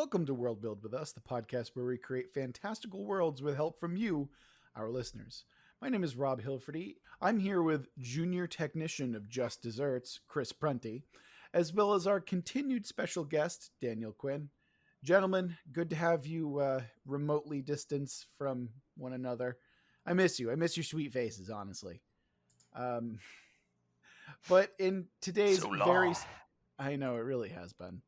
Welcome to Worldbuild with us, the podcast where we create fantastical worlds with help from you, our listeners. My name is Rob Hilferty. I'm here with junior technician of Just Desserts, Chris Prunty, as well as our continued special guest, Daniel Quinn. Gentlemen, good to have you remotely distanced from one another. I miss you. I miss your sweet faces, honestly. Um, but in today's So long. I know it really has been.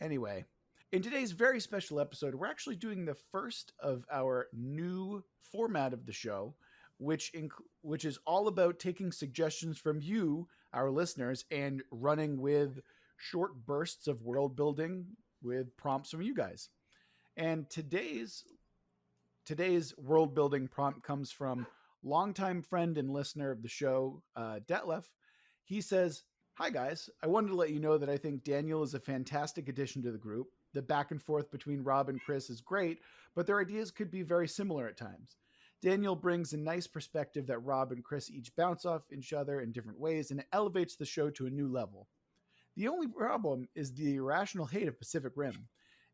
Anyway, in today's very special episode, we're actually doing the first of our new format of the show, which is all about taking suggestions from you, our listeners, and running with short bursts of world building with prompts from you guys. And today's world building prompt comes from longtime friend and listener of the show, Detlef. He says, "Hi guys, I wanted to let you know that I think Daniel is a fantastic addition to the group. The back and forth between Rob and Chris is great, but their ideas could be very similar at times. Daniel brings a nice perspective that Rob and Chris each bounce off each other in different ways, and it elevates the show to a new level. The only problem is the irrational hate of Pacific Rim.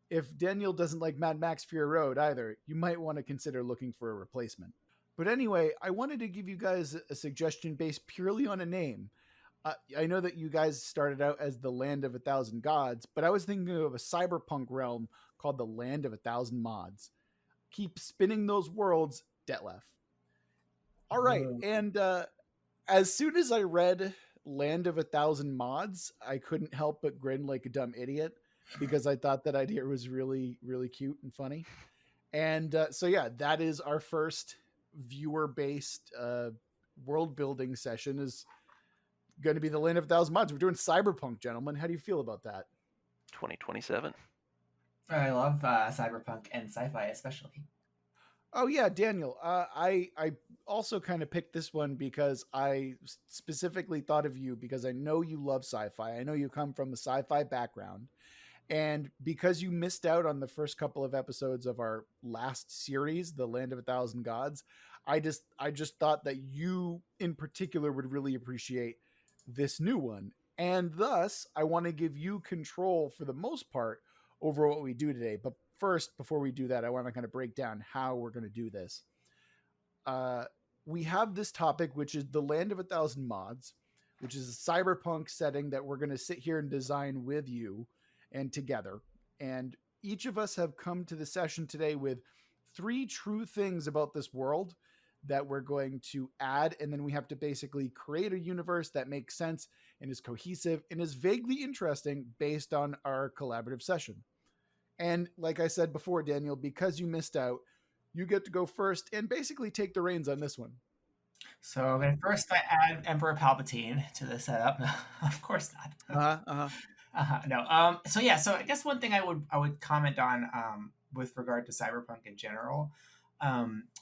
If Daniel doesn't like Mad Max Fury Road either, you might want to consider looking for a replacement. But anyway, I wanted to give you guys a suggestion based purely on a name. I know that you guys started out as the Land of a Thousand Gods, but I was thinking of a cyberpunk realm called the Land of a Thousand Mods. Keep spinning those worlds, Detlef." All right, Whoa. and as soon as I read Land of a Thousand Mods, I couldn't help but grin like a dumb idiot because I thought that idea was really, really cute and funny. And so, yeah, that is our first viewer-based world building session. Is going to be the Land of a Thousand Mods. We're doing cyberpunk, gentlemen. How do you feel about that? 2027. I love cyberpunk and sci-fi especially. Oh yeah, Daniel. I also kind of picked this one because I specifically thought of you because I know you love sci-fi. I know you come from a sci-fi background, and because you missed out on the first couple of episodes of our last series, The Land of a Thousand Gods, I just thought that you in particular would really appreciate this new one. And thus, I want to give you control for the most part over what we do today. But first, before we do that, I want to kind of break down how we're going to do this. Uh, we have this topic, which is the Land of a Thousand Mods, which is a cyberpunk setting that we're going to sit here and design with you and together. And each of us have come to the session today with three true things about this world that we're going to add. And then we have to basically create a universe that makes sense and is cohesive and is vaguely interesting based on our collaborative session. And like I said before, Daniel, because you missed out, you get to go first and basically take the reins on this one. So okay, first I add Emperor Palpatine to the setup. Of course not. No. So yeah. So I guess one thing I would comment on with regard to cyberpunk in general.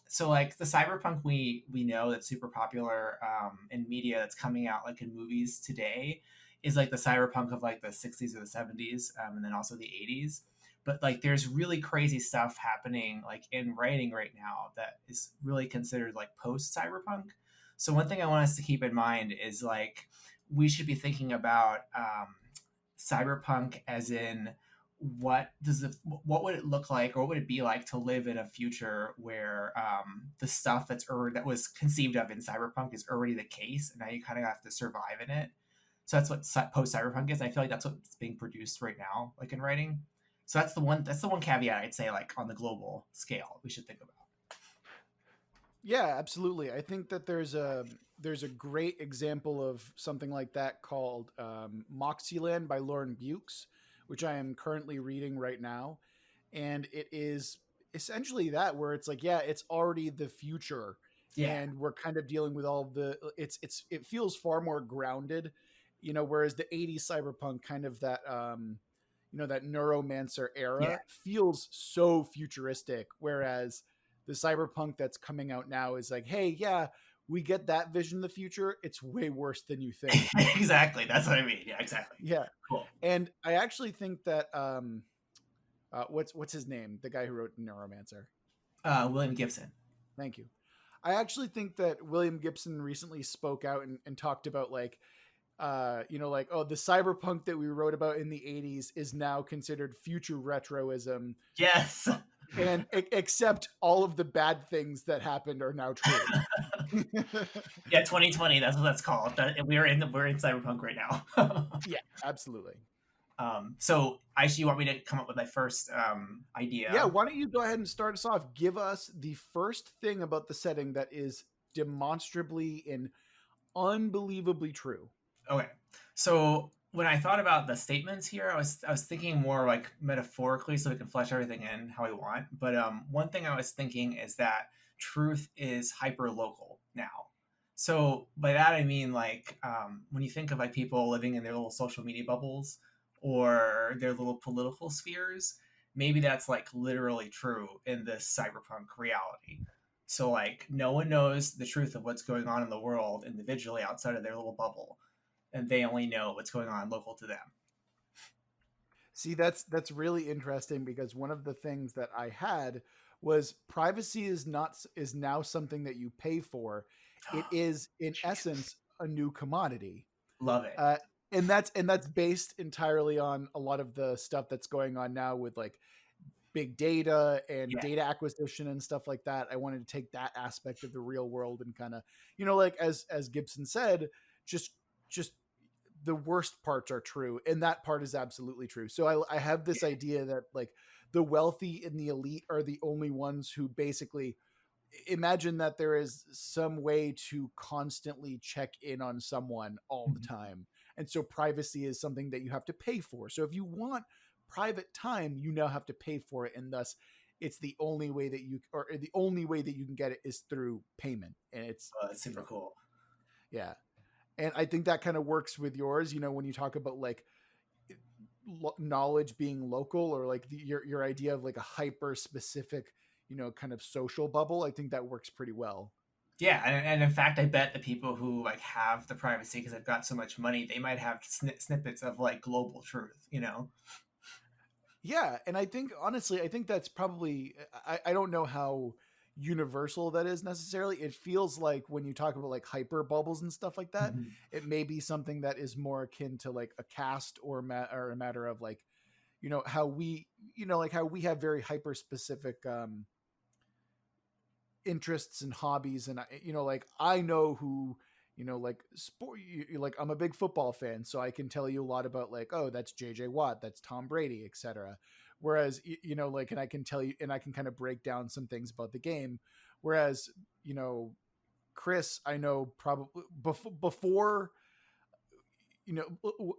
So like the cyberpunk we know that's super popular in media that's coming out like in movies today is like the cyberpunk of like the 60s or the 70s and then also the 80s. But like there's really crazy stuff happening like in writing right now that is really considered like post cyberpunk. So one thing I want us to keep in mind is like we should be thinking about cyberpunk as in what would it look like or what would it be like to live in a future where the stuff that was conceived of in cyberpunk is already the case and now you kind of have to survive in it. So that's what post cyberpunk is. I feel like that's what's being produced right now like in writing. So that's the one caveat I'd say like on the global scale we should think about. Yeah, absolutely. I think that there's a great example of something like that called Moxieland by Lauren Bukes, which I am currently reading right now, and it is essentially that where it's like, yeah, it's already the future, Yeah. and we're kind of dealing with all of the. It feels far more grounded, whereas the '80s cyberpunk kind of that. That neuromancer Yeah. era feels so futuristic, whereas the cyberpunk that's coming out now is like, hey, yeah, we get that vision of the future. It's way worse than you think. Exactly. That's what I mean. Yeah, exactly. Yeah. Cool. And I actually think that what's his name? The guy who wrote Neuromancer. William Gibson. Thank you. I actually think that William Gibson recently spoke out and talked about like like, oh, the cyberpunk that we wrote about in the 80s is now considered future retroism. Yes. And except all of the bad things that happened are now true. Yeah, 2020. That's what that's called. We're in cyberpunk right now. Yeah, absolutely. So, Aisha, you want me to come up with my first Yeah, idea? why don't you go ahead and start us off? Give us the first thing about the setting that is demonstrably and unbelievably true. Okay. So when I thought about the statements here, I was thinking more like metaphorically, so we can flesh everything in how we want. But one thing I was thinking is that truth is hyper local now. So by that I mean like when you think of like people living in their little social media bubbles or their little political spheres, maybe that's like literally true in this cyberpunk reality. So like no one knows the truth of what's going on in the world individually outside of their little bubble, and they only know what's going on local to them. See, that's really interesting because one of the things that I had was privacy is now something that you pay for. It is in Genius. essence a new commodity. Love it. Uh, and that's based entirely on a lot of the stuff that's going on now with like big data and Yeah. data acquisition and stuff like that. I wanted to take that aspect of the real world and kind of, like as Gibson said, just just the worst parts are true, and that part is absolutely true. So I have this Yeah. idea that like the wealthy and the elite are the only ones who basically imagine that there is some way to constantly check in on someone all the Mhm. time. And so privacy is something that you have to pay for. So if you want private time, you now have to pay for it. And thus it's the only way that the only way that you can get it is through payment. And it's, Oh, that's super cool. yeah. And I think that kind of works with yours, when you talk about like knowledge being local, or like your idea of like a hyper specific, kind of social bubble. I think that works pretty well. Yeah, and in fact, I bet the people who like have the privacy because they've got so much money, they might have snippets of like global truth. You know. Yeah, and I think honestly, I think that's probably I don't know how universal that is necessarily. It feels like when you talk about like hyper bubbles and stuff like that, Mhm. it may be something that is more akin to like a caste or or a matter of like, how we, like how we have very hyper specific interests and hobbies. And like I know who, like sport, like I'm a big football fan, so I can tell you a lot about like, oh, that's JJ Watt, that's Tom Brady, etc. Whereas like, and I can tell you, and I can kind of break down some things about the game. Whereas Chris, I know probably before,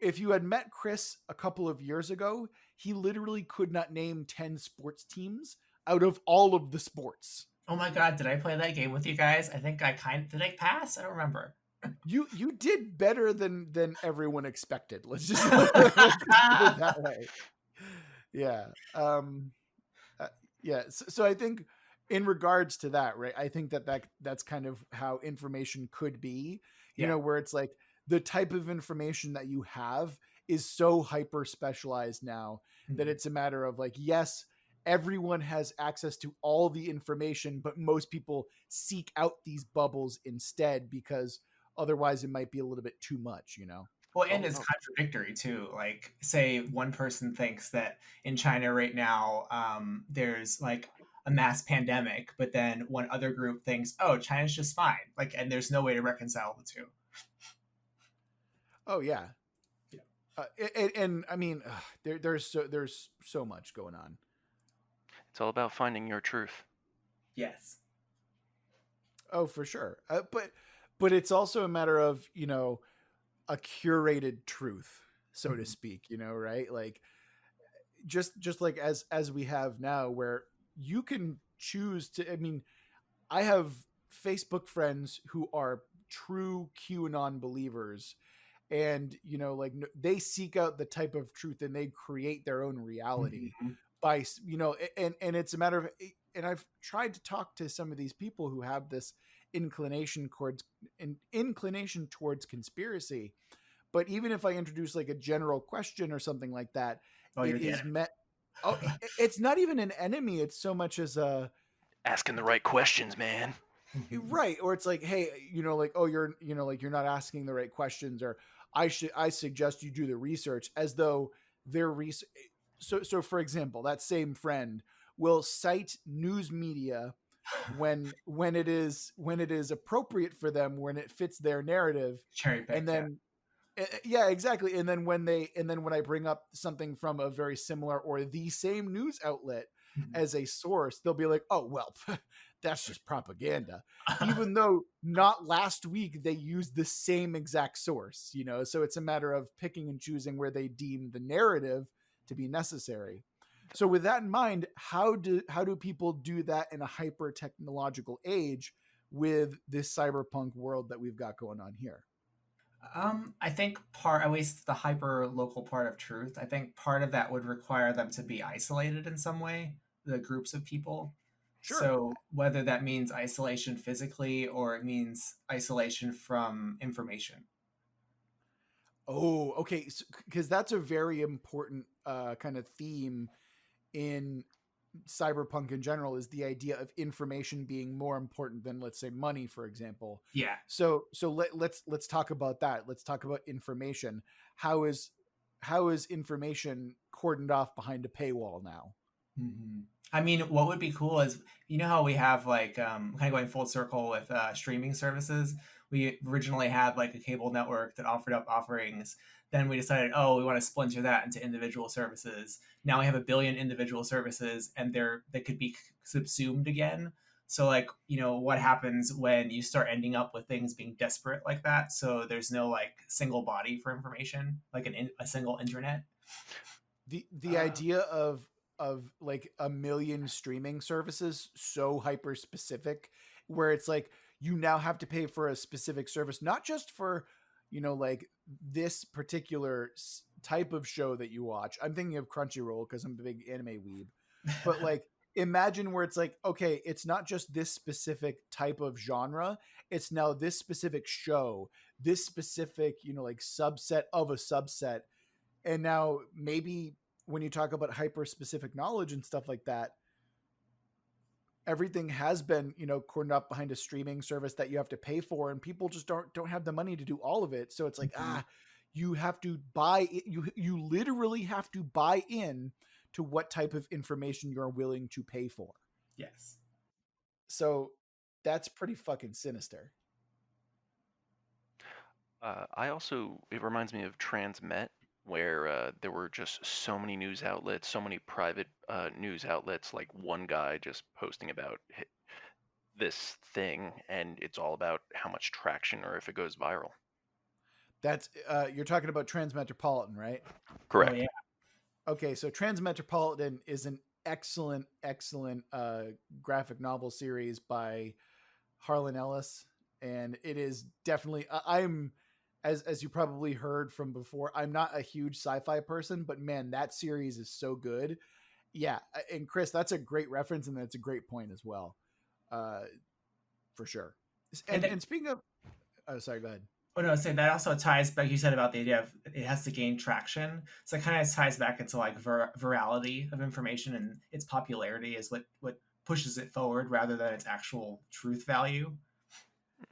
if you had met Chris a couple of years ago, he literally could not name 10 sports teams out of all of the sports. Oh my god, did I play that game with you guys? I think I did. I pass? I don't remember. You did better than everyone expected. Let's just put it that way. Yeah. Uh, yeah. So I think in regards to that, right? I think that's kind of how information could be. Yeah. Where it's like the type of information that you have is so hyper specialized now that Mhm. it's a matter of like, yes, everyone has access to all the information, but most people seek out these bubbles instead because otherwise it might be a little bit too much. Well, and Oh it's no. contradictory too. Like, say one person thinks that in China right now, there's like a mass pandemic, but then one other group thinks, oh, China's just fine. Like, and there's no way to reconcile the two. Oh yeah. Yeah. And I mean, there's so much going on. It's all about finding your truth. Yes. Oh, for sure. But it's also a matter of a curated truth, so to Mhm. speak. Right? Like just like as we have now, where you can choose to. I mean, I have Facebook friends who are true QAnon believers, and like they seek out the type of truth and they create their own reality Mhm. by and it's a matter of, and I've tried to talk to some of these people who have this inclination towards conspiracy, but even if I introduce like a general question or something like that, Oh, it you're the is enemy. met. Oh, it's not even an enemy, it's so much as a Asking the right questions, man. Mhm. right, or it's like, hey, like, oh, you're like you're not asking the right questions, or I suggest you do the research, as though their research. So for example, that same friend will cite news media when it is appropriate for them, when it fits their narrative, Cherry and picked, yeah. then yeah, exactly. And then when I bring up something from a very similar or the same news outlet Mhm. as a source, they'll be like, "Oh, well, that's just propaganda." Even though not last week they used the same exact source, you know. So it's a matter of picking and choosing where they deem the narrative to be necessary. So with that in mind, how do people do that in a hyper technological age with this cyberpunk world that we've got going on here? I think part, at least the hyper local part of truth, I think part of that would require them to be isolated in some way, the groups of people. Sure. So whether that means isolation physically or it means isolation from information. Oh, okay. Because that's a very important kind of theme in cyberpunk in general, is the idea of information being more important than, let's say, money, for example. Yeah. So let's talk about that. Let's talk about information. How is information cordoned off behind a paywall now? Hmm. I mean, what would be cool is, you know how we have like kind of going full circle with streaming services. We originally had like a cable network that offered up offerings. Then we decided, oh, we want to splinter that into individual services. Now we have a billion individual services, and they could be subsumed again. So like, you know, what happens when you start ending up with things being desperate like that? So there's no like single body for information, like a single internet. The idea of like a million streaming services so hyper specific, where it's like you now have to pay for a specific service, not just for, you know, like this particular type of show that you watch. I'm thinking of Crunchyroll because I'm a big anime weeb, but like imagine where it's like, okay, it's not just this specific type of genre, it's now this specific show, this specific, you know, like subset of a subset. And now maybe when you talk about hyper specific knowledge and stuff like that, everything has been, you know, cordoned up behind a streaming service that you have to pay for, and people just don't have the money to do all of it. So it's like, Mhm. you have to buy it, you literally have to buy in to what type of information you're willing to pay for. Yes. So that's pretty fucking sinister. I also, it reminds me of Transmet, where there were just so many news outlets, so many private news outlets, like one guy just posting about this thing, and it's all about how much traction or if it goes viral. That's you're talking about Transmetropolitan, right? Oh Correct. yeah. Okay, so Transmetropolitan is an excellent graphic novel series by Harlan Ellis, and it is definitely I'm as you probably heard from before, I'm not a huge sci-fi person, but man, that series is so good. Yeah, and Chris, that's a great reference, and that's a great point as well, uh, for sure. And And speaking of, oh, sorry, go ahead. oh no, say that also ties, like you said, about the idea of it has to gain traction. So it kind of ties back into like virality of information, and its popularity is what pushes it forward rather than its actual truth value.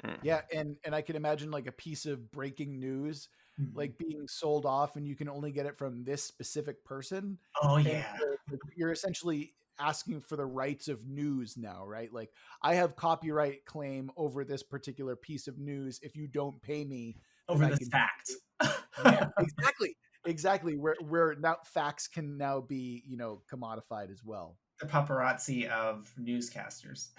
Mm. Yeah, and I can imagine like a piece of breaking news Mhm. like being sold off, and you can only get it from this specific person. Oh And yeah. so it's like you're essentially asking for the rights of news now, right? Like I have copyright claim over this particular piece of news. If you don't pay me, then Over I this can, fact. yeah, exactly. Exactly. Where now facts can now be, you know, commodified as well. The paparazzi of newscasters.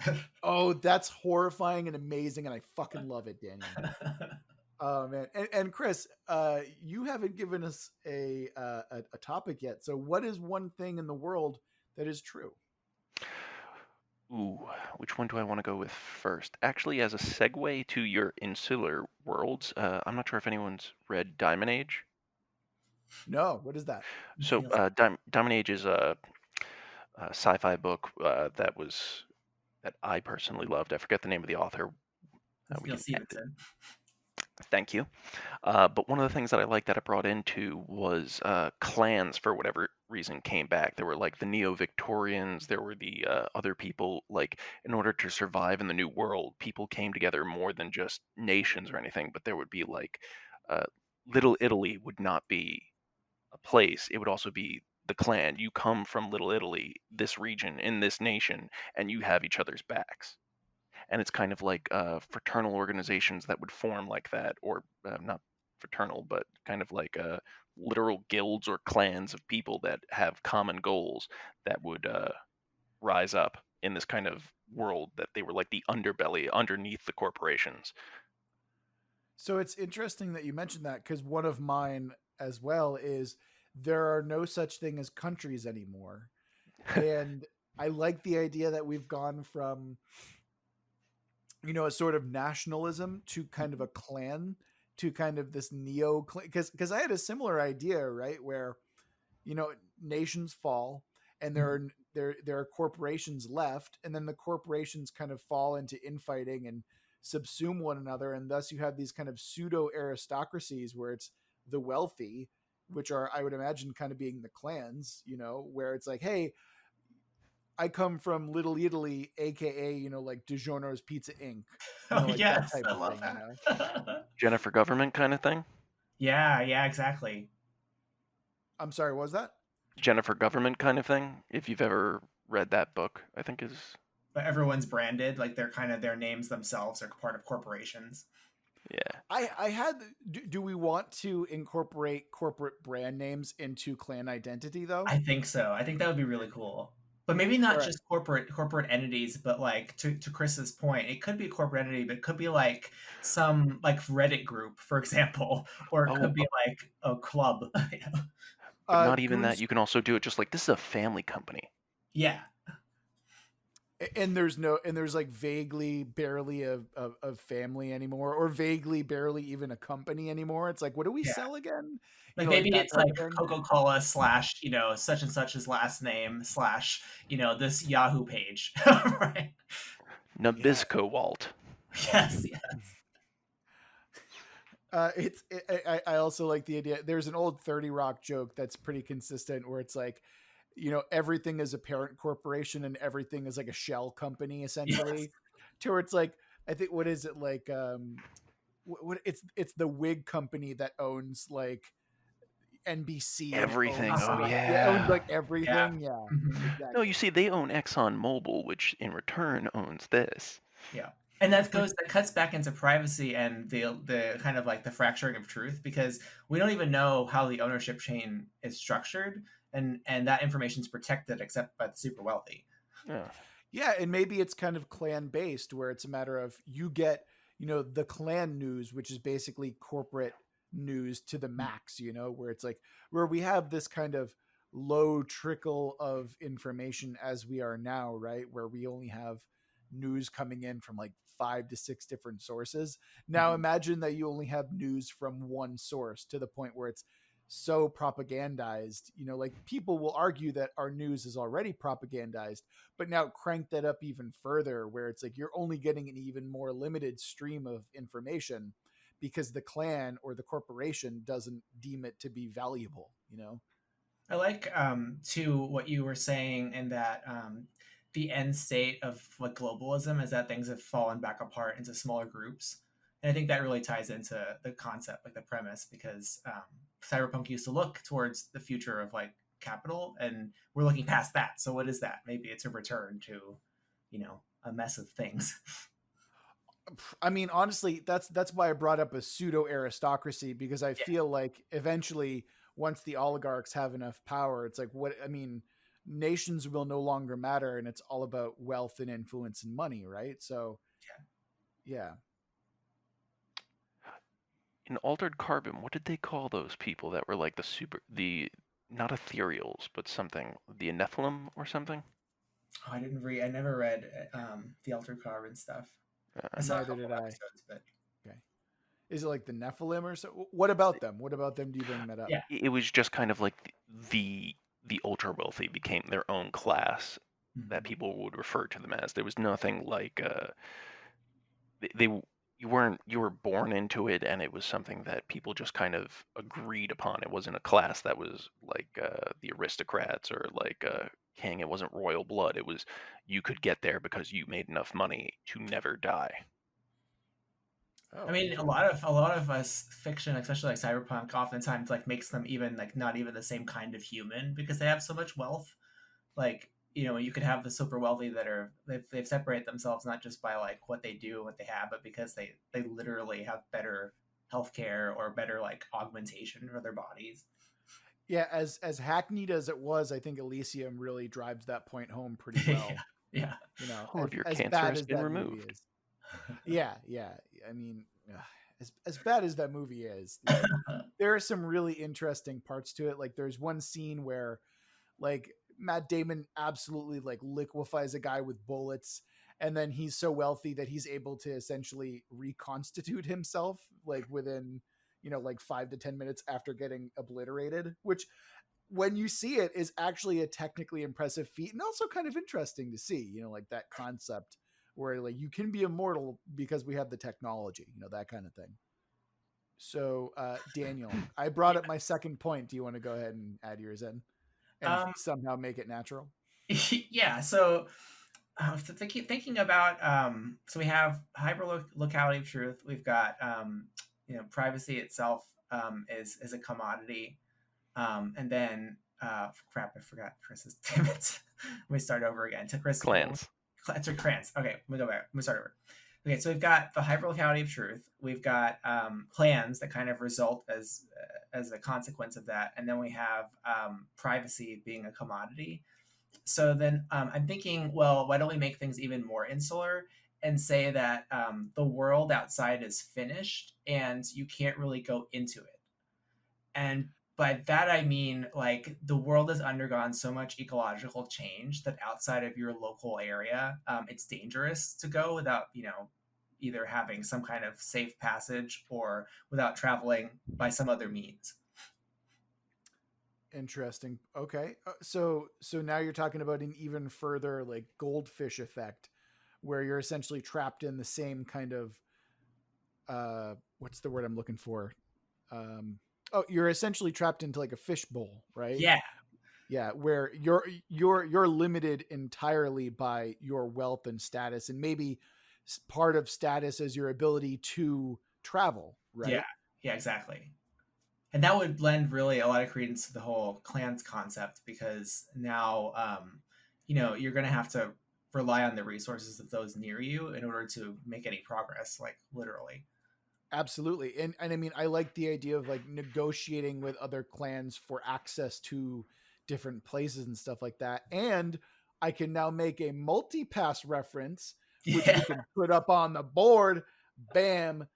Oh, that's horrifying and amazing, and I fucking love it, Daniel. Oh man, and Chris, you haven't given us a topic yet. So, what is one thing in the world that is true? Ooh, which one do I want to go with first? Actually, as a segue to your insular worlds, I'm not sure if anyone's read Diamond Age. No, what is that? So, Feels Diamond Age is a sci-fi book that I personally loved. I forget the name of the author. We Neil can add it. Stevenson. Thank you. But one of the things that I liked that it brought into was clans, for whatever reason, came back. There were like the Neo-Victorians, there were the other people, like in order to survive in the new world, people came together more than just nations or anything, but there would be like uh, Little Italy would not be a place; it would also be the clan. You come from Little Italy, this region, in this nation, and you have each other's backs. And it's kind of like fraternal organizations that would form like that, or not fraternal, but kind of like literal guilds or clans of people that have common goals that would rise up in this kind of world that they were like the underbelly underneath the corporations. So it's interesting that you mentioned that, because one of mine as well is there are no such thing as countries anymore. And I like the idea that we've gone from, a sort of nationalism to kind of a clan, to kind of this neo clan, because I had a similar idea, right, where nations fall, and there are corporations left, and then the corporations kind of fall into infighting and subsume one another, and thus you have these kind of pseudo aristocracies where it's the wealthy, which are, I would imagine, kind of being the clans, where it's like, hey, I come from Little Italy, aka like DiGiorno's Pizza Inc. Oh Like that yes, type I of love thing. that. Jennifer government kind of thing. Yeah, yeah, exactly. I'm sorry, what was that? Jennifer government kind of thing. If you've ever read that book, I think is. But everyone's branded, like they're kind of their names themselves are part of corporations. Yeah. I had. Do we want to incorporate corporate brand names into clan identity though? I think so. I think that would be really cool. But maybe not All right. just corporate entities, but like to Chris's point, it could be a corporate entity, but it could be like some like Reddit group, for example, or it Oh, could be like a club. but not even that. Goons. You can also do it just like this is a family company. Yeah. And there's like vaguely barely a family anymore, or vaguely barely even a company anymore. It's like, what do we Yeah. sell again? Like Like maybe that it's type like of thing. Coca-Cola slash, such and such's last name slash, this Yahoo page. Right. Yeah. Nabisco Walt. Yes, yeah. I also like the idea. There's an old 30 Rock joke that's pretty consistent, where it's like, everything is a parent corporation and everything is like a shell company, Yes. essentially. To where it's like, I think, what is it like? What it's the wig company that owns like NBC, and it Everything. owns Oh Uh-huh. like, yeah, it owns yeah. like Yeah. everything. Yeah, Mhm. No, you exactly. see, they own ExxonMobil, which in return owns this. Yeah. And that cuts back into privacy and the kind of like the fracturing of truth, because we don't even know how the ownership chain is structured, and that information is protected except by the super wealthy. Yeah. Yeah, and maybe it's kind of clan based, where it's a matter of you get, the clan news, which is basically corporate news to the max, where it's like, where we have this kind of low trickle of information as we are now, right? Where we only have news coming in from like 5 to 6 different sources. Now Mhm. imagine that you only have news from one source, to the point where it's so propagandized. Like, people will argue that our news is already propagandized, but now crank that up even further, where it's like you're only getting an even more limited stream of information, because the clan or the corporation doesn't deem it to be valuable. I like too what you were saying in that the end state of like globalism is that things have fallen back apart into smaller groups, and I think that really ties into the concept, like the premise, because cyberpunk used to look towards the future of like capital, and we're looking past that. So what is that? Maybe it's a return to, a mess of things. I mean, honestly, that's why I brought up a pseudo aristocracy, because I Yeah. feel like eventually, once the oligarchs have enough power, it's like, what I mean, nations will no longer matter, and it's all about wealth and influence and money, right? So, yeah. In Altered Carbon, what did they call those people that were like the not ethereals, but something, the Nephilim or something? Oh, I never read the Altered Carbon stuff. I saw a Neither couple did I. episodes, but Okay. Is it like the Nephilim or so? What about them? What about them? Do you bring that up? yeah. It was just kind of like the ultra wealthy became their own class that Mhm. people would refer to them as. There was nothing like they you were born into it, and it was something that people just kind of agreed upon. It wasn't a class that was like the aristocrats or like king. It wasn't royal blood. It was you could get there because you made enough money to never die. I Oh, mean, okay. a lot of us fiction, especially like cyberpunk, oftentimes like makes them even like not even the same kind of human because they have so much wealth. Like, you know, you could have the super wealthy that are they've separated themselves not just by like what they do, what they have, but because they literally have better healthcare or better like augmentation for their bodies. Yeah, as hackneyed as it was, I think Elysium really drives that point home pretty Yeah, well. yeah. You know, All of your as cancer bad has as been that movie removed. is. Yeah, yeah. I mean, as bad as that movie is, like there are some really interesting parts to it. Like there's one scene where like Matt Damon absolutely like liquefies a guy with bullets, and then he's so wealthy that he's able to essentially reconstitute himself like within like 5 to 10 minutes after getting obliterated, which when you see it is actually a technically impressive feat and also kind of interesting to see, like that concept where like you can be immortal because we have the technology, that kind of thing. So Daniel, I brought up my second point. Do you want to go ahead and add yours in and Um, somehow make it natural? yeah. So thinking about so we have hyper locality of truth. We've got privacy itself is a commodity. And then crap, I forgot Chris's. Damn it. Let me start over again. To Chris, Clans. to Krantz. Okay, let me go back. Let me start over. Okay, so we've got the hyperlocality of truth. We've got plans that kind of result as a consequence of that, and then we have privacy being a commodity. So then I'm thinking, well, why don't we make things even more insular and say that the world outside is finished and you can't really go into it. And by that I mean like the world has undergone so much ecological change that outside of your local area, it's dangerous to go without either having some kind of safe passage or without traveling by some other means. Interesting. Okay. So now you're talking about an even further like goldfish effect where you're essentially trapped in the same kind of what's the word I'm looking for? Oh, you're essentially trapped into like a fishbowl, right? Yeah, Yeah, where you're limited entirely by your wealth and status, and maybe part of status is your ability to travel, yeah, right? yeah, exactly. And that would lend really a lot of credence to the whole clans concept because now you're going to have to rely on the resources of those near you in order to make any progress, like literally. Absolutely. And I mean, I like the idea of like negotiating with other clans for access to different places and stuff like that. And I can now make a multi-pass reference, which Yeah. we can put up on the board. Bam,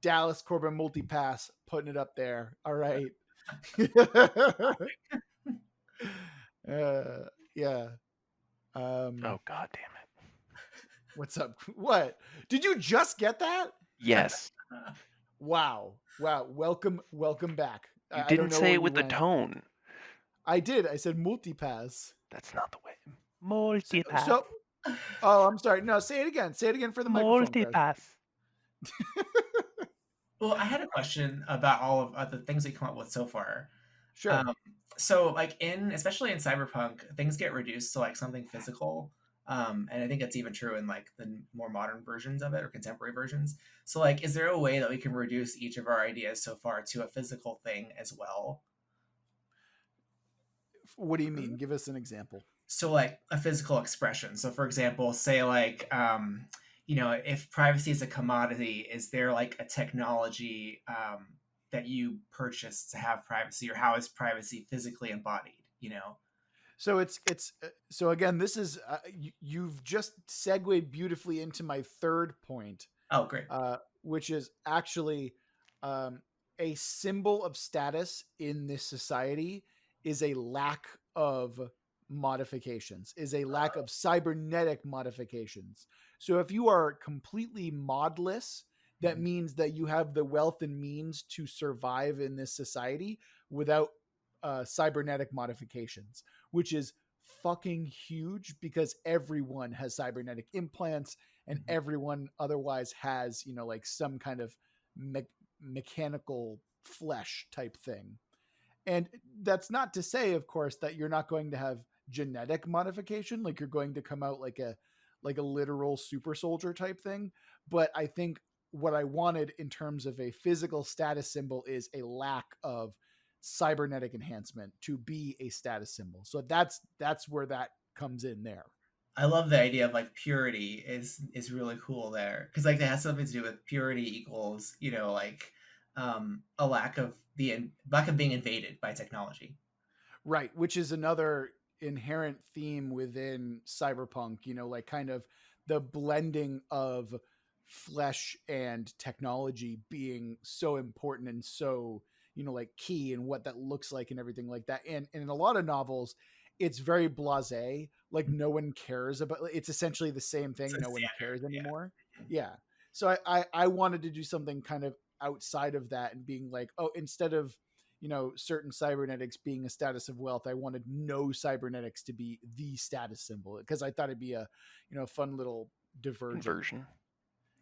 Dallas Corbin multi-pass, putting it up there. All right. Yeah. Oh god damn it. What's up? What? Did you just get that? Yes. Wow. Wow. Welcome back. You I don't didn't know say where it you with the went. tone. I did. I said multipass. That's not the way. Multipass. So oh, I'm sorry. No, say it again. Say it again for the microphone, Chris. Multipass. Well, I had a question about all of the things we come up with so far. Sure. Um, so, like especially in cyberpunk, things get reduced to like something physical, and I think that's even true in like the more modern versions of it or contemporary versions. So, like, is there a way that we can reduce each of our ideas so far to a physical thing as well? What do you mean? Give us an example. So like a physical expression. So for example, say like if privacy is a commodity, is there like a technology that you purchase to have privacy, or how is privacy physically embodied? So it's so again, this is you've just segued beautifully into my third point, Oh, great. which is actually um, a symbol of status in this society is a lack of modifications, is a lack of cybernetic modifications. So if you are completely modless, that means that you have the wealth and means to survive in this society without cybernetic modifications, which is fucking huge because everyone has cybernetic implants and everyone otherwise has like some kind of mechanical flesh type thing. And that's not to say, of course, that you're not going to have genetic modification, like you're going to come out like a literal super soldier type thing. But I think what I wanted in terms of a physical status symbol is a lack of cybernetic enhancement to be a status symbol. So that's where that comes in there. I love the idea of like purity is really cool there, because like that has something to do with purity equals, you know, like a lack of being invaded by technology. Right, which is another inherent theme within cyberpunk, you know, like kind of the blending of flesh and technology being so important and so, you know, like key and what that looks like and everything like that. And in a lot of novels, it's very blasé, like no one cares about, it's essentially the same It's thing, a no one standard, cares yeah. anymore. Yeah. So I wanted to do something kind of outside of that and being like, oh, instead of, you know, certain cybernetics being a status of wealth, I wanted no cybernetics to be the status symbol because I thought it'd be a, you know, fun little diversion. Inversion.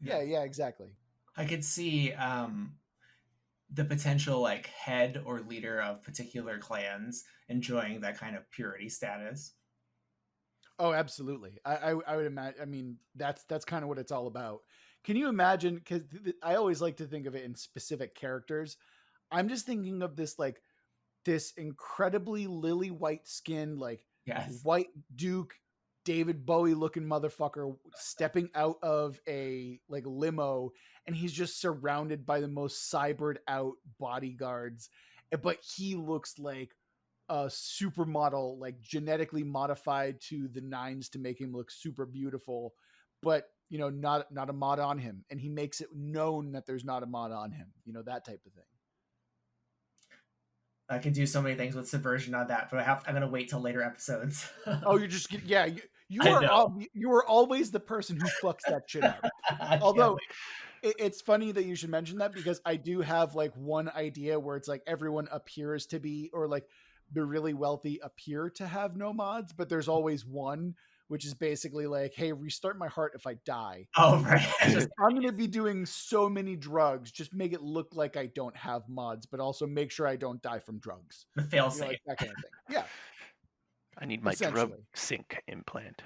Yeah, exactly. I could see the potential like head or leader of particular clans enjoying that kind of purity status. Oh, absolutely. I would imagine. I mean, that's kind of what it's all about. Can you imagine? Because I always like to think of it in specific characters. I'm just thinking of this like this incredibly lily white skinned, like Yes. white Duke, David Bowie looking motherfucker stepping out of a like limo, and he's just surrounded by the most cybered out bodyguards. But he looks like a supermodel, like genetically modified to the nines to make him look super beautiful, but you know, not a mod on him, and he makes it known that there's not a mod on him. You know, that type of thing. I could do so many things with subversion on that, but I'm gonna wait till later episodes. Oh, you're just yeah. I know. You are always the person who fucks that shit up. I can't Although wait. it's funny that you should mention that because I do have like one idea where it's like everyone appears to be, or like the really wealthy appear to have no mods, but there's always one which is basically like, hey, restart my heart if I die. Oh right. It's just I'm gonna be doing so many drugs, just make it look like I don't have mods, but also make sure I don't die from drugs. The fail You know, safe. like that kind of thing. Yeah, I need my drug essentially. sync implant.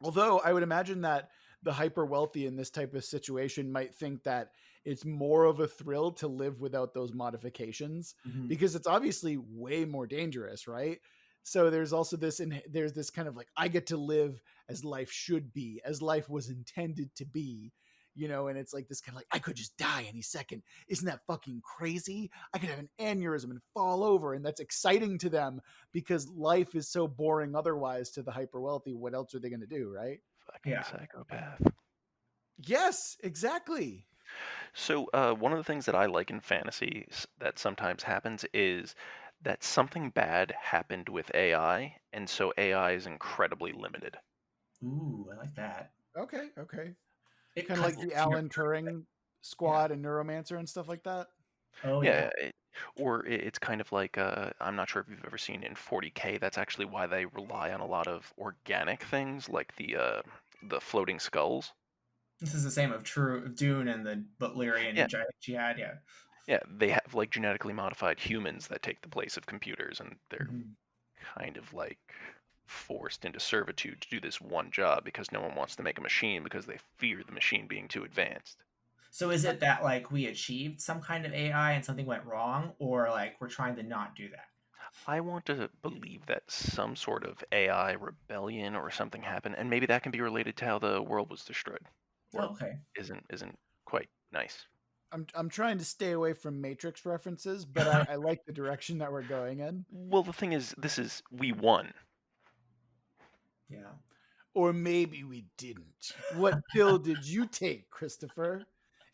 Although I would imagine that the hyper wealthy in this type of situation might think that it's more of a thrill to live without those modifications Mm-hmm. because it's obviously way more dangerous, right? So there's also this, and there's this kind of like, I get to live as life should be, as life was intended to be, you know, and it's like this kind of like, I could just die any second. Isn't that fucking crazy? I could have an aneurysm and fall over. And that's exciting to them because life is so boring otherwise to the hyper wealthy. What else are they going to do, right? Fucking Yeah. psychopath. Yes, exactly. So, one of the things that I like in fantasy that sometimes happens is that something bad happened with AI, and so AI is incredibly limited. Ooh, I like that. Okay. It Kind of cuts like the into your Alan Turing yeah. squad and Neuromancer and stuff like that. Oh yeah. Yeah, it's kind of like I'm not sure if you've ever seen in 40K. That's actually why they rely on a lot of organic things like the floating skulls. This is the same of True Dune and the Butlerian Yeah, Jihad. Yeah. yeah, they have like genetically modified humans that take the place of computers, and they're Mm-hmm. kind of like forced into servitude to do this one job because no one wants to make a machine because they fear the machine being too advanced. So is it that like we achieved some kind of AI and something went wrong, or like we're trying to not do that? I want to believe that some sort of AI rebellion or something happened, and maybe that can be related to how the world was destroyed, Oh, or okay. isn't quite nice. I'm trying to stay away from Matrix references, but I like the direction that we're going in. Well, the thing is, this is we won. Yeah. Or maybe we didn't. What pill did you take, Christopher?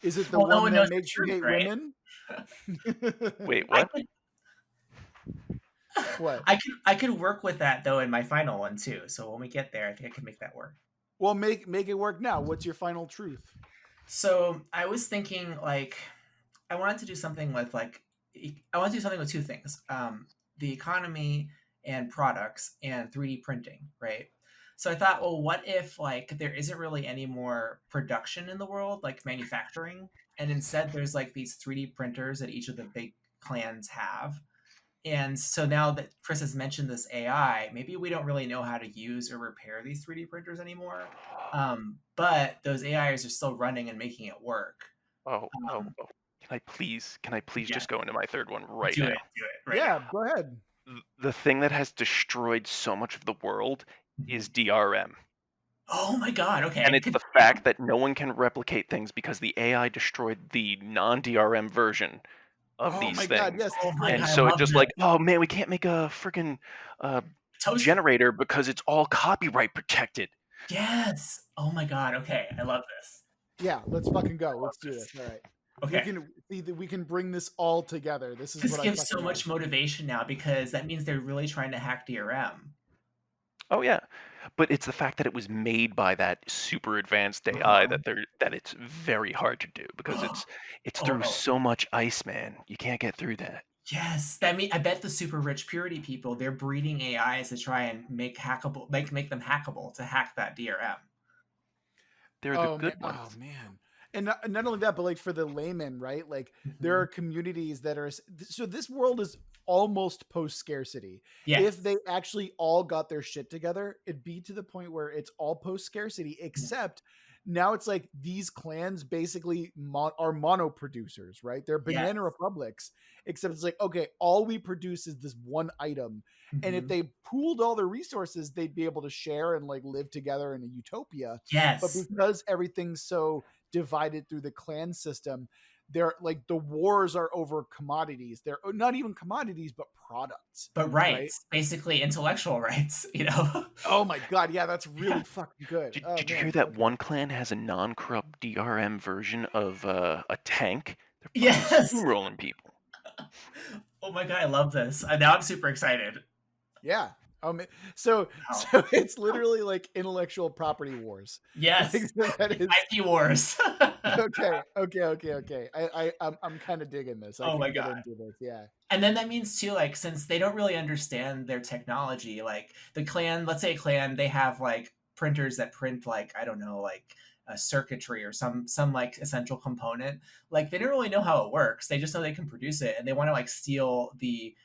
Is it the Well, no one one that knows the makes you truth, hate right? women? Wait, I what? could What? I could work with that though in my final one too. So when we get there, I think I can make that work. Well, make it work now. What's your final truth? So I was thinking like I wanted to do something with I want to do something with two things. The economy and products and 3D printing, right? So I thought, well, what if like there isn't really any more production in the world, like manufacturing, and instead there's like these 3D printers that each of the big clans have, And so now that Chris has mentioned this AI, maybe we don't really know how to use or repair these 3D printers anymore. But those AIs are still running and making it work. Oh. Um, Can I please yeah, just go into my third one right do now? it right Yeah, now. go ahead. The thing that has destroyed so much of the world is Mhm. DRM. Oh my God. And Okay. it's the fact that no one can replicate things because the AI destroyed the non-DRM version of Oh these my God, things. yes. Oh my And God. I so it's love just this. like, oh man, we can't make a freaking Toaster. generator because it's all copyright protected. Yes. Oh my God. Okay. I love this. Yeah, let's fucking I go. love Let's do this. this. All right. We Okay. can see that we can bring this all together. This is This what I gives fucking so love. much motivation now because that means they're really trying to hack DRM. Oh yeah. But it's the fact that it was made by that super advanced AI Uh-huh. that it's very hard to do because it's Oh through no. so much ice, man. You can't get through that. Yes, that mean I bet the super rich purity people they're breeding AIs to try and make them hackable to hack that DRM. They're the Oh man, good oh ones. man. And not only that, but like for the layman, right? Like there Mhm. are communities that are so this world is almost post scarcity. If Yes. they actually all got their shit together, it'd be to the point where it's all post scarcity, Mm. except now it's like these clans basically are mono producers, right? They're banana Yes. republics, except it's like, okay, all we produce is this one item. And if Mhm. they pooled all their resources, they'd be able to share and like live together in a utopia, but Yes. because everything's so divided through the clan system, they're like the wars are over commodities. They're not even commodities, but products, But right? rights, basically intellectual rights, you know? Oh my god, yeah, that's Yeah. really fucking good. Oh Did you hear man, that okay. one clan has a non-corrupt DRM version of a tank? They're fucking Yes. steamrolling people. Oh my God, I love this. Now I'm super excited. Yeah. So Wow. so it's literally like intellectual property wars. Like Yes. that is IP wars. okay. I'm kind of digging this. I Oh my can get God. into this. Yeah. And then that means too, like, since they don't really understand their technology, like the clan, let's say a clan, they have like printers that print like, I don't know, like a circuitry or some like essential component. Like they don't really know how it works. They just know they can produce it and they want to like steal the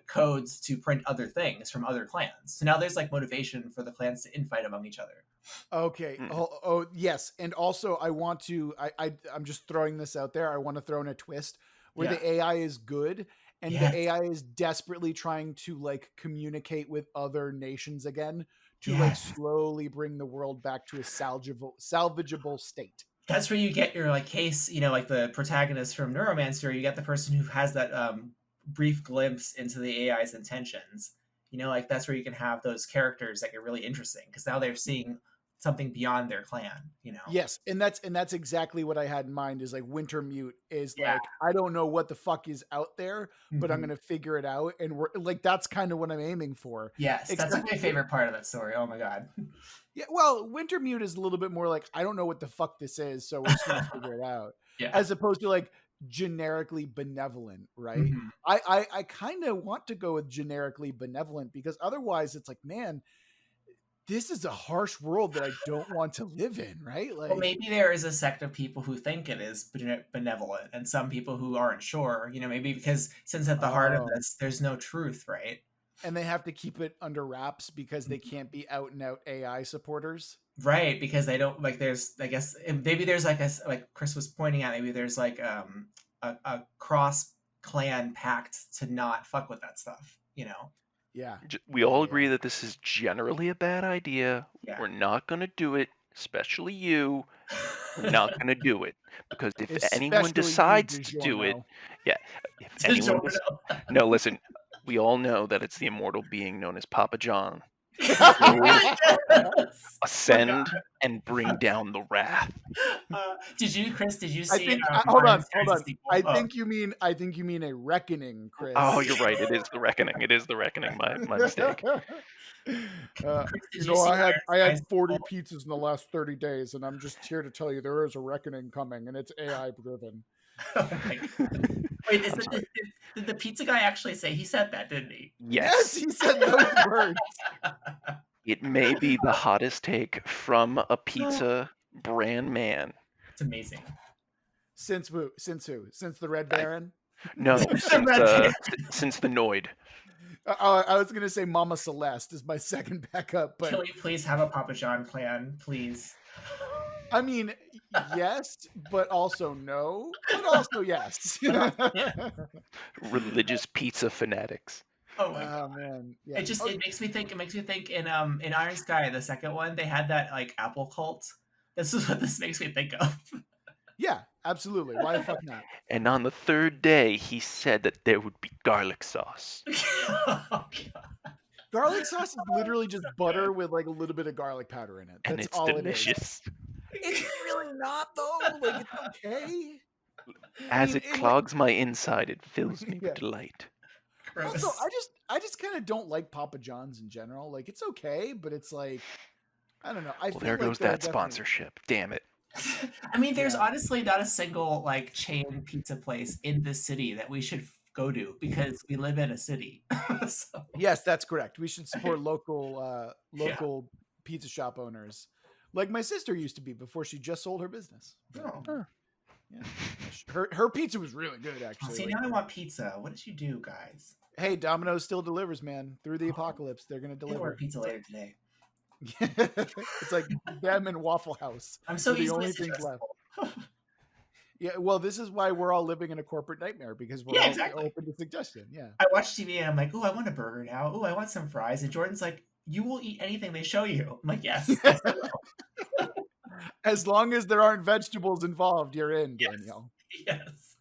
codes to print other things from other clans. So now there's like motivation for the clans to infight among each other. Okay. Mm. Oh, yes. And also, I want to. I'm just throwing this out there. I want to throw in a twist where Yeah. the AI is good and the Yes. AI is desperately trying to like communicate with other nations again to like Yes. slowly bring the world back to a salvageable state. That's where you get your like case, you know, like the protagonist from Neuromancer, you get the person who has that brief glimpse into the AI's intentions. You know, like that's where you can have those characters that get really interesting because now they're seeing something beyond their clan, you know. Yes, and that's exactly what I had in mind. Is like Wintermute is Yeah. like I don't know what the fuck is out there, but I'm Mhm. gonna figure it out, and we're like that's kind of what I'm aiming for. Yes, that's Except like my favorite part of that story. Oh my god. yeah, well, Wintermute is a little bit more like I don't know what the fuck this is, so we're just gonna figure it out, Yeah. as opposed to like generically benevolent, right? Mhm. I kind of want to go with generically benevolent because otherwise it's like, man, this is a harsh world that I don't want to live in, right? Well, Like, maybe there is a sect of people who think it is benevolent, and some people who aren't sure. You know, maybe because since at the heart of oh, this, there's no truth, right? and they have to keep it under wraps because they can't be out and out AI supporters. Right, because they don't like. There's, I guess, maybe there's like like Chris was pointing out. Maybe there's like a cross clan pact to not fuck with that stuff. You know? Yeah, We yeah, all yeah, agree that this is generally a bad idea. Yeah. We're not going to do it, especially you. We're not going to do it because if anyone especially you, decides to do it, DiGiorno. yeah, if anyone does, DiGiorno. no, listen, we all know that it's the immortal being known as Papa John who will Yes. Oh my god. ascend and bring down the wrath. Did you, Chris? Did you I see think hold Modern on, hold Skies on. sequel? Oh, I think you mean a reckoning, Oh, Chris. you're right. It is the reckoning. It is the reckoning. My mistake. Chris, did You you know, see I Iron had Skies 40 sequel? pizzas in the last 30 days, and I'm just here to tell you there is a reckoning coming, and it's AI driven. Oh my god. Wait, I'm sorry. did the pizza guy actually say he said that, didn't he? Yes, Yes, he said those words. it may be the hottest take from a pizza brand man. It's amazing. Since who? Since who? Since the Red I, Baron? No, since the Noid. I was gonna say Mama Celeste is my second backup, but can we please have a Papa John clan, please? I mean, yes, but also no, but also yes. Religious pizza fanatics. Oh my god. Man, yeah. It makes me think. It makes me think in Iron Sky, the second one, they had that like apple cult. This is what this makes me think of. Yeah, absolutely. Why the fuck not? And on the third day, he said that there would be garlic sauce. Oh, God. Garlic sauce is literally just butter with like a little bit of garlic powder in it. That's And it's all delicious. it is. It's really not though. Like it's okay. As it clogs my inside, it fills me with delight. Gross. Also, I just kind of don't like Papa John's in general. Like it's okay, but it's like I don't know. Well, there goes that sponsorship. Damn it. I mean, there's honestly not a single like chain pizza place in this city that we should go to because we live in a city. So. Yes, that's correct. We should support local pizza shop owners, like my sister used to be before she just sold her business. Oh. Yeah, her pizza was really good actually. See, now I want pizza. What did you do, guys? Hey, Domino's still delivers, man. Through the apocalypse, they're gonna deliver. Order pizza later today. It's like them and Waffle House. I'm so the only things left. Yeah, well, this is why we're all living in a corporate nightmare because we're all open to suggestion. Yeah, I watch TV and I'm like, oh, I want a burger now. Oh, I want some fries. And Jordan's like, you will eat anything they show you. I'm like, yes. As long as there aren't vegetables involved, you're in, Daniel. Yes.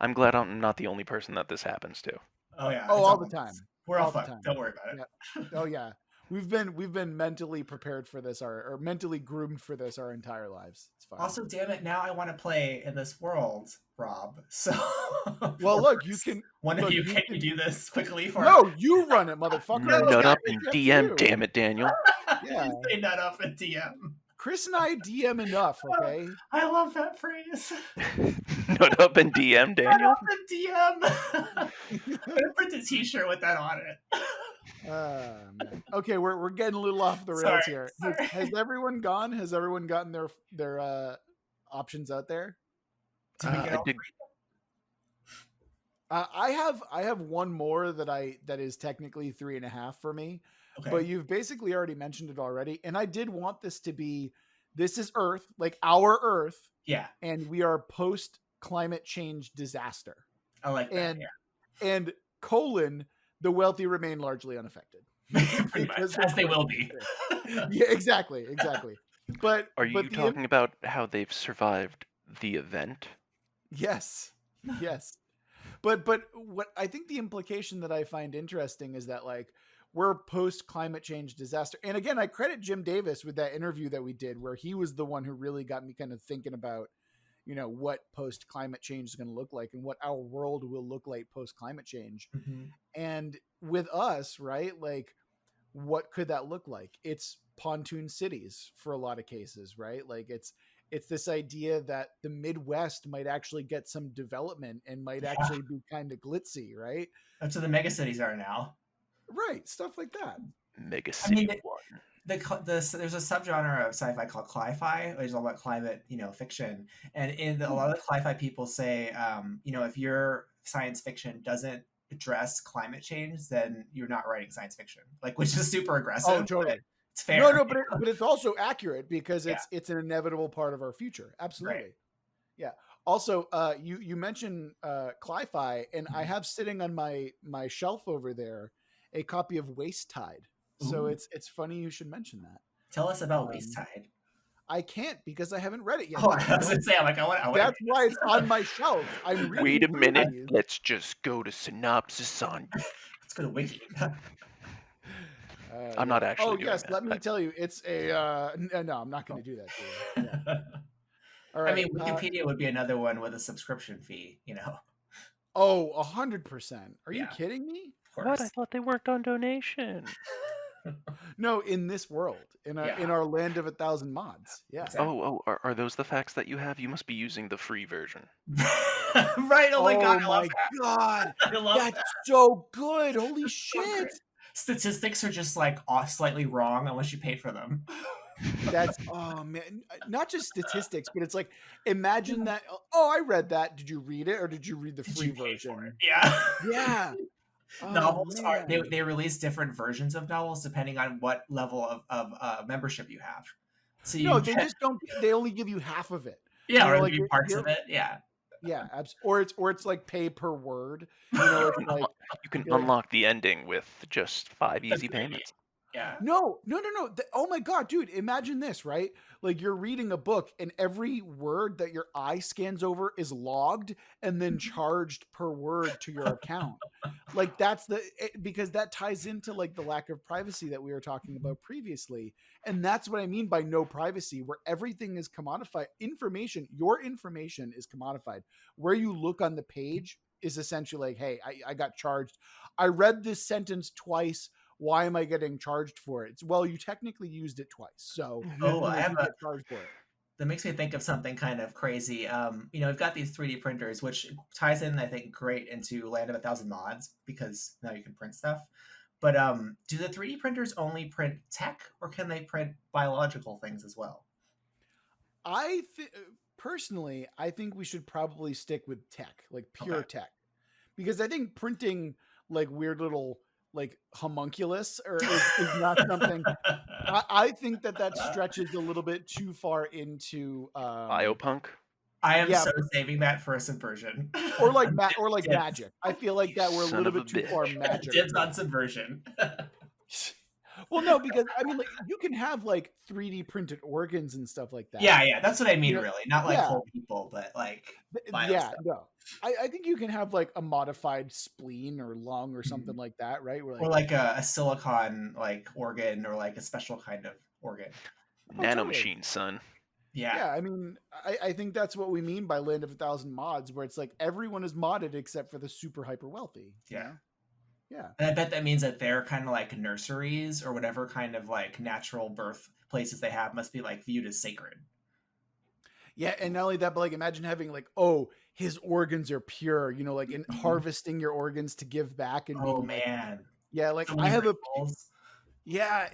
I'm glad I'm not the only person that this happens to. Oh yeah. Oh, all the time. We're all fucked. Don't worry about it. Yeah. Oh yeah. We've been mentally prepared for this or mentally groomed for this our entire lives. It's fine. Also, damn it, now I want to play in this world, Rob. So well, look, you can. Can you do this quickly for? No, you run it, motherfucker. Nut up and DM, damn it, Daniel. Yeah. Say nut up and DM. Chris and I DM enough, okay? I love that phrase. Nut up and DM, Daniel. Nut up and DM. I'm gonna print a T-shirt with that on it. Man. Okay, we're getting a little off the rails here. Has everyone gone? Has everyone gotten their options out there? I have one more that is technically 3.5 for me. Okay. But you've basically already mentioned it already. And I did want this to be, this is Earth, like our Earth. Yeah. And we are post climate change disaster. I like that. And the wealthy remain largely unaffected. Pretty much, as they will be. Yeah, exactly. But are you talking about how they've survived the event? Yes. But what I think the implication that I find interesting is that like we're post climate change disaster. And again, I credit Jim Davis with that interview that we did where he was the one who really got me kind of thinking about, what post climate change is going to look like and what our world will look like post climate change. Mm-hmm. And with us, right? Like what could that look like? It's pontoon cities for a lot of cases, right? Like it's this idea that the Midwest might actually get some development and might actually be kind of glitzy, right? That's what the mega cities are now. Right, stuff like that. Mega city there's a subgenre of sci-fi called cli-fi, which is all about climate, fiction. And a lot of the cli-fi people say, if your science fiction doesn't address climate change, then you're not writing science fiction. Like, which is super aggressive. Oh, totally. It's fair. No, but it's also accurate because it's an inevitable part of our future. Absolutely. Right. Yeah. Also, you mentioned cli-fi, and I have sitting on my shelf over there a copy of Waste Tide. So it's funny you should mention that. Tell us about Waste Tide. I can't because I haven't read it yet. Oh, I was gonna say, I want. That's why it's on my shelf. Wait a minute. Let's just go to synopsis on. Let's go to Wiki. I'm not actually. Oh yes, let me tell you, it's a. No, I'm not going to do that to you. Yeah. All right. I mean, Wikipedia would be another one with a subscription fee. Oh, 100%. Are you kidding me? What? I thought they worked on donation. No, in this world, in our land of 1,000 mods. Yeah. Exactly. Are those the facts that you have? You must be using the free version. Right. Oh my god. God. That's so good. Holy shit. Statistics are just like slightly wrong unless you paid for them. That's oh man, not just statistics, but it's like imagine that. Oh, I read that. Did you read it or did you read the Did you free pay for it? version? Yeah. Yeah. Oh Novels are man. they release different versions of novels depending on what level of membership you have. So No, you they get just don't. They only give you half of it. yeah, or Like maybe parts of it. Yeah. yeah, or it's like pay per word. You It's can like you can like unlock the ending with just 5 That's easy great. payments. Yeah. no, no, no, no. Oh my God, dude, imagine this, right? Like you're reading a book and every word that your eye scans over is logged and then charged per word to your account. Like that's because that ties into like the lack of privacy that we were talking about previously. And that's what I mean by no privacy, where everything is commodified. Your information is commodified. Where you look on the page is essentially like, hey, I got charged. I read this sentence twice. Why am I getting charged for it? It's, well, you technically used it twice, so Oh, I have you a get charged for it. that makes me think of something kind of crazy. We've got these 3D printers, which ties in, I think, great into Land of a Thousand Mods because now you can print stuff. But do the 3D printers only print tech, or can they print biological things as well? I personally, I think we should probably stick with tech, like Okay. pure tech, because I think printing like weird little like homunculus is not something. I think that stretches a little bit too far into Biopunk? I am yeah, so saving that for a subversion. or like Dibs. magic. I feel like You that we're a son little of a bit too far bitch. magic Dibs for on that. subversion. Well, no, because I mean, like you can have like 3D printed organs and stuff like that. Yeah, yeah, that's what I You mean, know, really. Not like yeah, whole people, but like bio yeah, stuff. no. I think you can have like a modified spleen or lung or something Mhm. like that, right? Where Or like, like a silicon like organ or like a special kind of organ. oh, totally. Nanomachine, son. Yeah. Yeah, I mean, I think that's what we mean by Land of a Thousand Mods, where it's like everyone is modded except for the super hyper wealthy. You Yeah. know? Yeah. And I bet that means that their kind of like nurseries or whatever kind of like natural birth places they have must be like viewed as sacred. Yeah, and not only that, but like imagine having like, oh, his organs are pure, like in harvesting your organs to give back and Oh being like, man. yeah, like So I many have a rituals. yeah,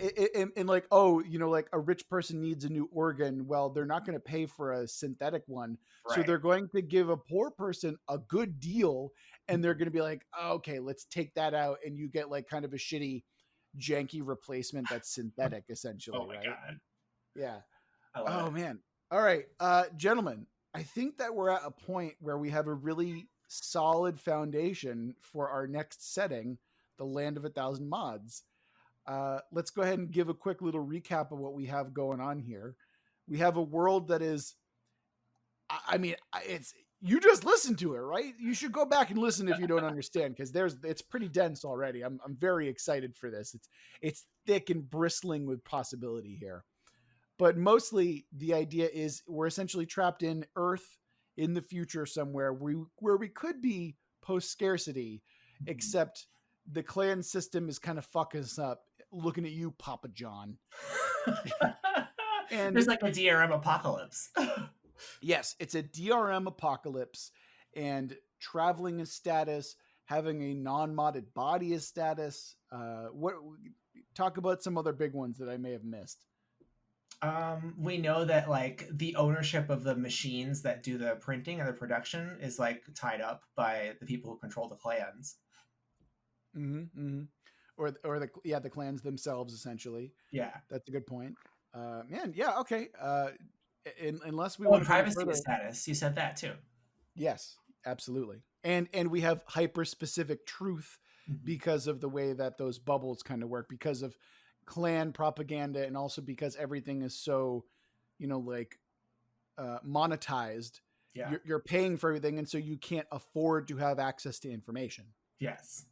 and like, oh, like a rich person needs a new organ. Well, they're not going to pay for a synthetic one. So Right. they're going to give a poor person a good deal. And they're going to be like, oh, okay, let's take that out. And you get like kind of a shitty, janky replacement that's synthetic, Oh essentially, my right? god. Yeah. I love Oh, it. man. All right. Gentlemen, I think that we're at a point where we have a really solid foundation for our next setting, the Land of a Thousand Mods. Let's go ahead and give a quick little recap of what we have going on here. We have a world that is, I mean, it's you just listen to it, right? You should go back and listen if you don't understand because it's pretty dense already. I'm very excited for this. It's thick and bristling with possibility here. But mostly the idea is we're essentially trapped in Earth in the future somewhere where we could be post scarcity, except the clan system is kind of fucking us up. Looking at you, Papa John. There's And like a DRM apocalypse. yes, it's a DRM apocalypse, and traveling is status, having a non-modded body is status. What talk about some other big ones that I may have missed? We know that like the ownership of the machines that do the printing and the production is like tied up by the people who control the clans. Mm-hmm, mm-hmm. Or the clans themselves essentially. Yeah. That's a good point. Man, yeah, okay. Unless we Oh, want and to go any privacy further, status. You said that too. yes, absolutely. And we have hyper specific truth Mhm. because of the way that those bubbles kind of work, because of clan propaganda, and also because everything is so, like monetized. Yeah. You're paying for everything, and so you can't afford to have access to information. Yes.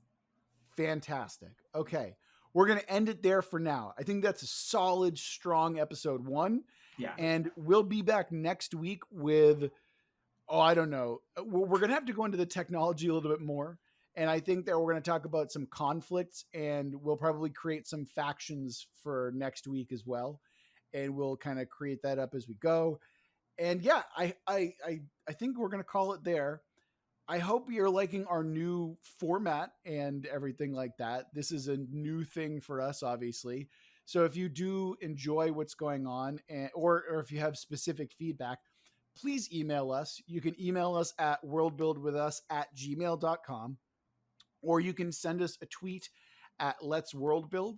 Fantastic. Okay. We're going to end it there for now. I think that's a solid, strong episode 1. Yeah. And we'll be back next week with, oh, I don't know. We're going to have to go into the technology a little bit more. And I think that we're going to talk about some conflicts, and we'll probably create some factions for next week as well. And we'll kind of create that up as we go. And yeah, I think we're going to call it there. I hope you're liking our new format and everything like that. This is a new thing for us, obviously. So if you do enjoy what's going on, or if you have specific feedback, please email us. You can email us at worldbuildwithus@gmail.com, or you can send us a tweet at Let's Worldbuild.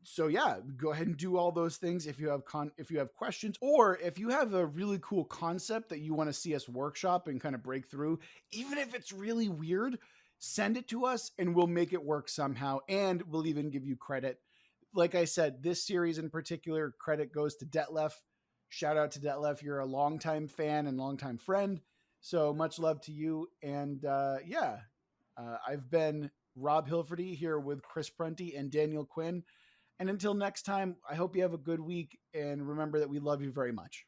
So yeah, go ahead and do all those things if you have questions, or if you have a really cool concept that you want to see us workshop and kind of break through, even if it's really weird, send it to us and we'll make it work somehow, and we'll even give you credit. Like I said, this series in particular, credit goes to Detlef. Shout out to Detlef. You're a longtime fan and longtime friend. So much love to you. And I've been Rob Hilferty here with Chris Prunty and Daniel Quinn. And until next time, I hope you have a good week. And remember that we love you very much.